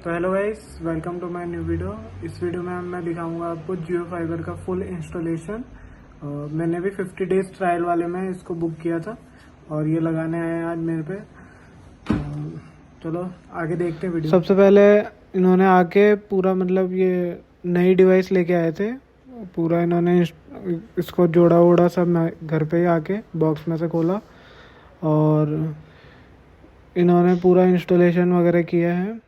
तो hello guys, welcome to my new video. इस video में मैं दिखाऊंगा आपको जियो फाइबर का फुल इंस्टॉलेशन। मैंने भी 50 डेज ट्रायल वाले में इसको बुक किया था और ये लगाने आए हैं आज मेरे पे। चलो आगे देखते हैं वीडियो। सबसे पहले इन्होंने आके पूरा मतलब ये नई डिवाइस लेके आए थे, पूरा इन्होंने इसको जोड़ा वोड़ा सब घर पे ही आके बॉक्स में से खोला और इन्होंने पूरा इंस्टॉलेशन वगैरह किया है।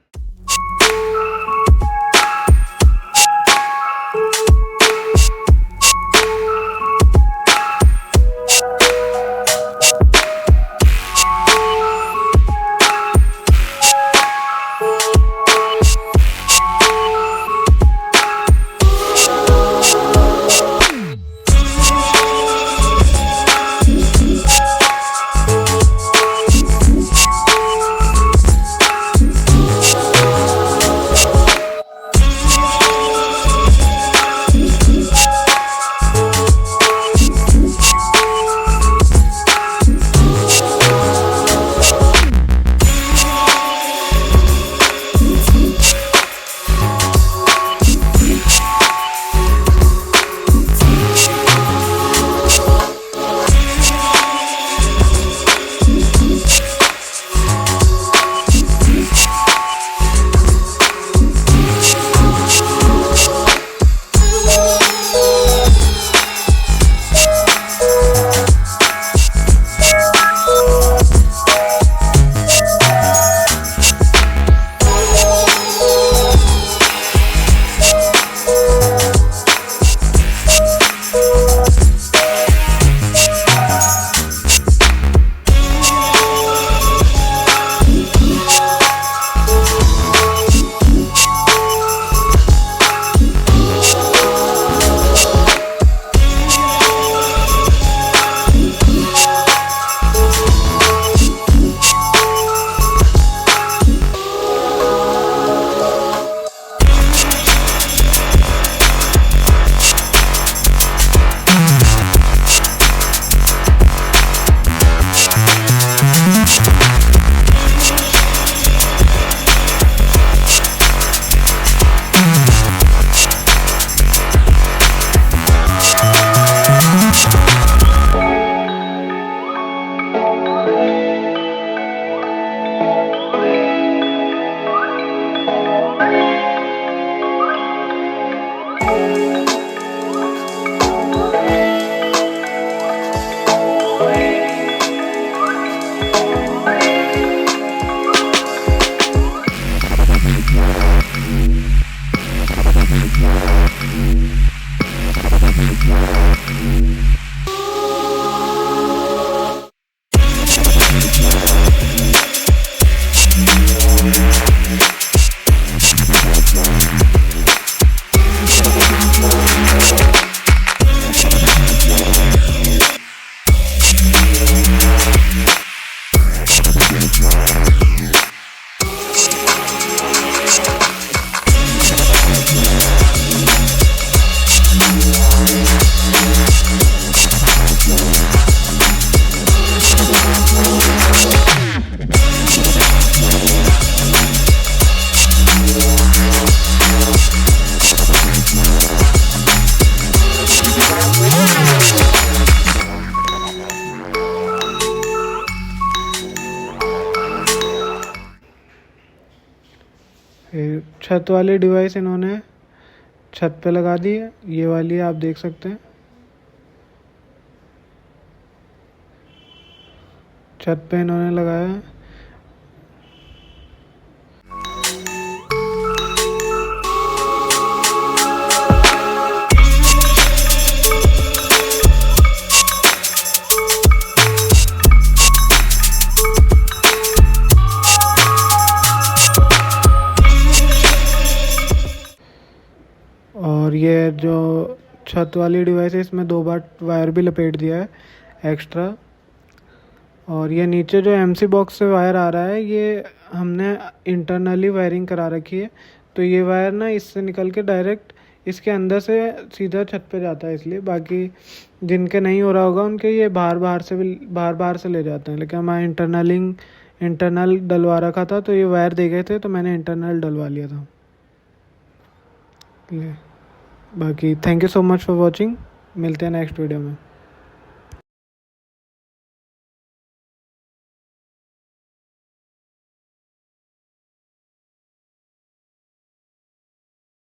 छत वाली डिवाइस इन्होंने छत पे लगा दी है, ये वाली आप देख सकते हैं। छत पे इन्होंने लगाया है। और ये जो छत वाली डिवाइस है इसमें 2 बार वायर भी लपेट दिया है एक्स्ट्रा। और ये नीचे जो एमसी बॉक्स से वायर आ रहा है ये हमने इंटरनली वायरिंग करा रखी है, तो ये वायर ना इससे निकल के डायरेक्ट इसके अंदर से सीधा छत पे जाता है। इसलिए बाकी जिनके नहीं हो रहा होगा उनके ये बाहर बाहर से ले जाते हैं, लेकिन हमारा इंटरनल डलवा रखा था, तो ये वायर दे गए थे तो मैंने इंटरनल डलवा लिया था। बाकी thank you so much for watching, मिलते हैं नेक्स्ट वीडियो में।